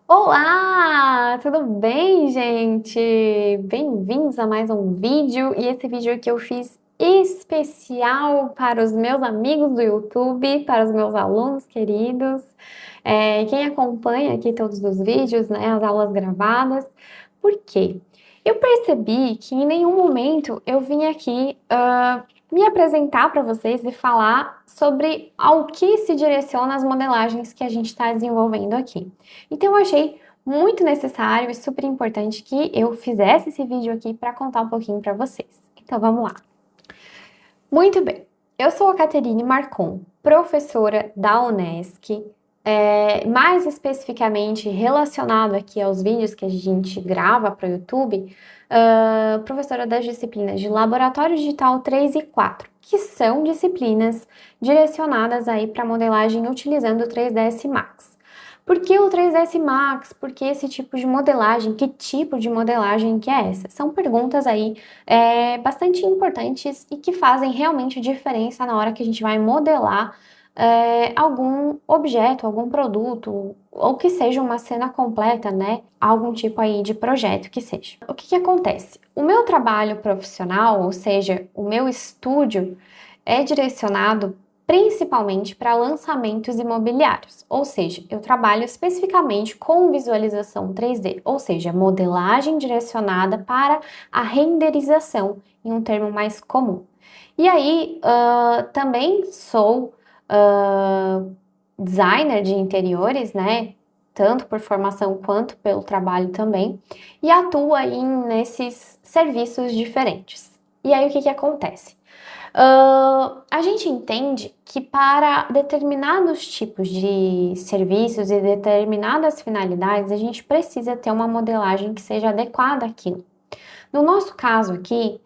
Olá, tudo bem, gente? Bem-vindos a mais um vídeo. E esse vídeo aqui eu fiz especial para os meus amigos do YouTube, para os meus alunos queridos, quem acompanha aqui todos os vídeos, né, as aulas gravadas. Por quê? Eu percebi que em nenhum momento eu vim aqui me apresentar para vocês e falar sobre ao que se direciona as modelagens que a gente está desenvolvendo aqui. Então, eu achei muito necessário e super importante que eu fizesse esse vídeo aqui para contar um pouquinho para vocês. Então, vamos lá. Muito bem, eu sou a Caterine Marcon, professora da Unesc, mais especificamente relacionado aqui aos vídeos que a gente grava para o YouTube, professora das disciplinas de Laboratório Digital 3 e 4, que são disciplinas direcionadas aí para modelagem utilizando o 3ds Max. Por que o 3ds Max? Por que esse tipo de modelagem? Que tipo de modelagem que é essa? São perguntas aí bastante importantes e que fazem realmente diferença na hora que a gente vai modelar algum objeto, algum produto, ou que seja uma cena completa, né? Algum tipo aí de projeto que seja. O que acontece? O meu trabalho profissional, ou seja, o meu estúdio, é direcionado principalmente para lançamentos imobiliários, ou seja, eu trabalho especificamente com visualização 3D, ou seja, modelagem direcionada para a renderização, em um termo mais comum. E aí, também sou designer de interiores, né? Tanto por formação quanto pelo trabalho também, e atuo aí nesses serviços diferentes. E aí, o que acontece? A gente entende que para determinados tipos de serviços e determinadas finalidades, a gente precisa ter uma modelagem que seja adequada àquilo. No nosso caso aqui,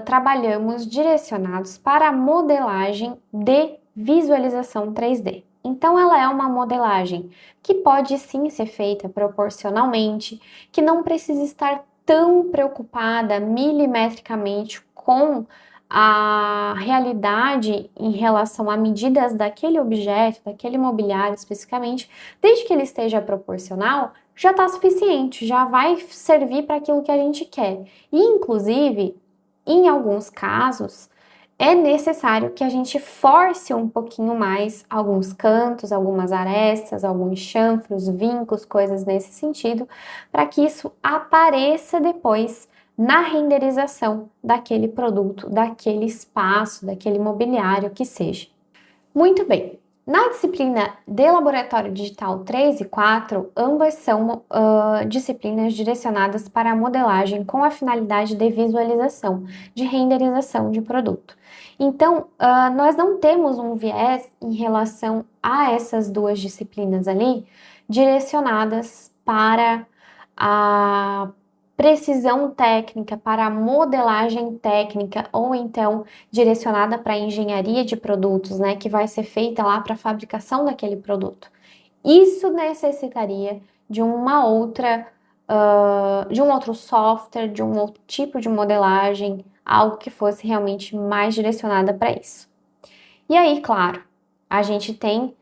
trabalhamos direcionados para a modelagem de visualização 3D. Então, ela é uma modelagem que pode sim ser feita proporcionalmente, que não precisa estar tão preocupada milimetricamente com a realidade em relação a medidas daquele objeto, daquele mobiliário especificamente, desde que ele esteja proporcional, já está suficiente, já vai servir para aquilo que a gente quer. E, inclusive, em alguns casos, é necessário que a gente force um pouquinho mais alguns cantos, algumas arestas, alguns chanfros, vincos, coisas nesse sentido, para que isso apareça depois na renderização daquele produto, daquele espaço, daquele mobiliário que seja. Muito bem. Na disciplina de Laboratório Digital 3 e 4, ambas são disciplinas direcionadas para a modelagem com a finalidade de visualização, de renderização de produto. Então, nós não temos um viés em relação a essas duas disciplinas ali, direcionadas para a precisão técnica, para a modelagem técnica, ou então direcionada para a engenharia de produtos, né, que vai ser feita lá para a fabricação daquele produto. Isso necessitaria de uma outra, de um outro software, de um outro tipo de modelagem, algo que fosse realmente mais direcionada para isso. E aí, claro, a gente tem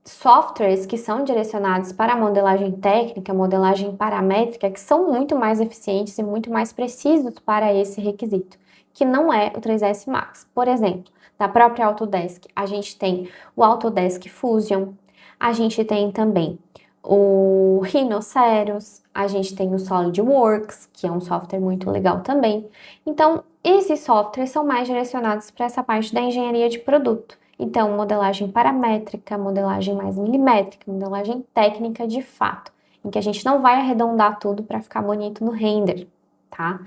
softwares que são direcionados para a modelagem técnica, modelagem paramétrica, que são muito mais eficientes e muito mais precisos para esse requisito, que não é o 3ds Max. Por exemplo, da própria Autodesk, a gente tem o Autodesk Fusion, a gente tem também o Rhinoceros, a gente tem o SolidWorks, que é um software muito legal também. Então, esses softwares são mais direcionados para essa parte da engenharia de produto. Então, modelagem paramétrica, modelagem mais milimétrica, modelagem técnica de fato, em que a gente não vai arredondar tudo para ficar bonito no render, tá?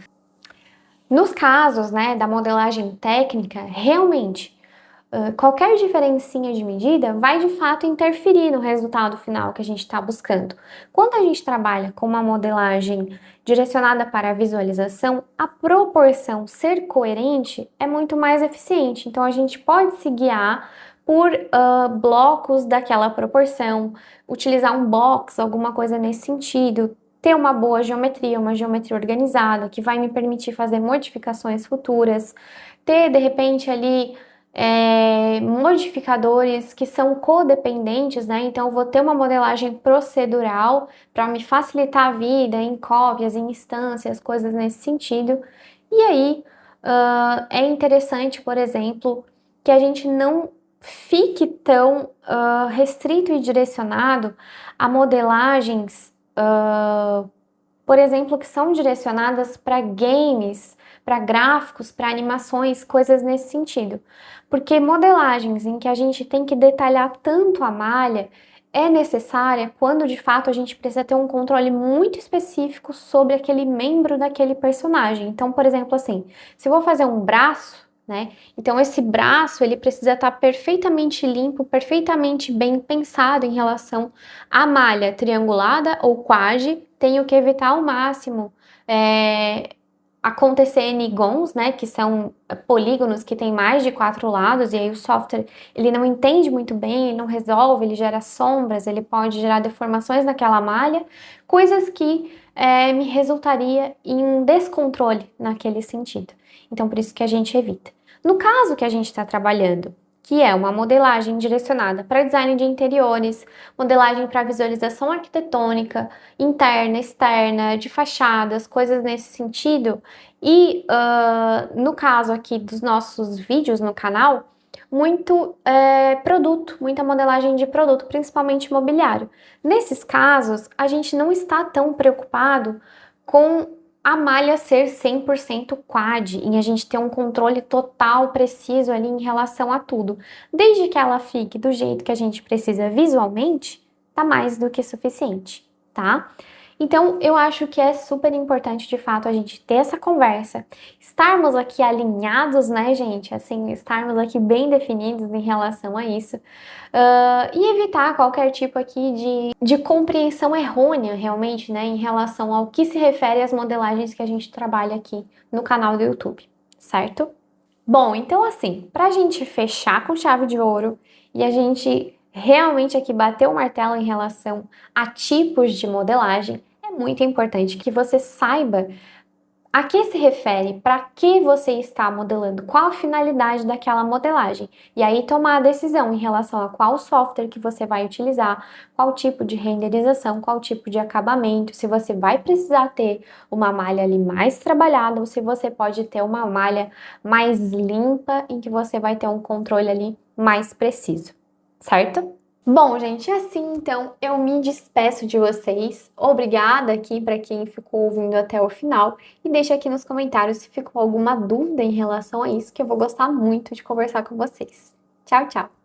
Nos casos, né, da modelagem técnica, realmente, qualquer diferencinha de medida vai de fato interferir no resultado final que a gente está buscando. Quando a gente trabalha com uma modelagem direcionada para a visualização, a proporção ser coerente é muito mais eficiente. Então a gente pode se guiar por blocos daquela proporção, utilizar um box, alguma coisa nesse sentido, ter uma boa geometria, uma geometria organizada que vai me permitir fazer modificações futuras, ter de repente ali modificadores que são codependentes, né? Então, eu vou ter uma modelagem procedural para me facilitar a vida em cópias, em instâncias, coisas nesse sentido. E aí, é interessante, por exemplo, que a gente não fique tão restrito e direcionado a modelagens, por exemplo, que são direcionadas para games, para gráficos, para animações, coisas nesse sentido. Porque modelagens em que a gente tem que detalhar tanto a malha é necessária quando de fato a gente precisa ter um controle muito específico sobre aquele membro daquele personagem. Então, por exemplo, assim, se eu vou fazer um braço, né? Então esse braço ele precisa estar perfeitamente limpo, perfeitamente bem pensado em relação à malha triangulada ou quad. Tenho que evitar ao máximo acontecer nigons, né, que são polígonos que têm mais de 4 lados, e aí o software ele não entende muito bem, ele não resolve, ele gera sombras, ele pode gerar deformações naquela malha, coisas que me resultaria em um descontrole naquele sentido. Então, por isso que a gente evita. No caso que a gente está trabalhando, que é uma modelagem direcionada para design de interiores, modelagem para visualização arquitetônica, interna, externa, de fachadas, coisas nesse sentido. E no caso aqui dos nossos vídeos no canal, muito produto, muita modelagem de produto, principalmente imobiliário. Nesses casos, a gente não está tão preocupado com a malha ser 100% quad, em a gente ter um controle total, preciso ali em relação a tudo. Desde que ela fique do jeito que a gente precisa visualmente, tá mais do que suficiente, tá? Então, eu acho que é super importante, de fato, a gente ter essa conversa, estarmos aqui alinhados, né, gente? Assim, estarmos aqui bem definidos em relação a isso. E evitar qualquer tipo aqui de compreensão errônea, realmente, né, em relação ao que se refere às modelagens que a gente trabalha aqui no canal do YouTube, certo? Bom, então assim, pra gente fechar com chave de ouro e a gente realmente aqui bater o martelo em relação a tipos de modelagem, é muito importante que você saiba a que se refere, para que você está modelando, qual a finalidade daquela modelagem. E aí tomar a decisão em relação a qual software que você vai utilizar, qual tipo de renderização, qual tipo de acabamento, se você vai precisar ter uma malha ali mais trabalhada ou se você pode ter uma malha mais limpa em que você vai ter um controle ali mais preciso, certo? Bom, gente, assim então eu me despeço de vocês. Obrigada aqui para quem ficou ouvindo até o final e deixa aqui nos comentários se ficou alguma dúvida em relação a isso, que eu vou gostar muito de conversar com vocês. Tchau, tchau!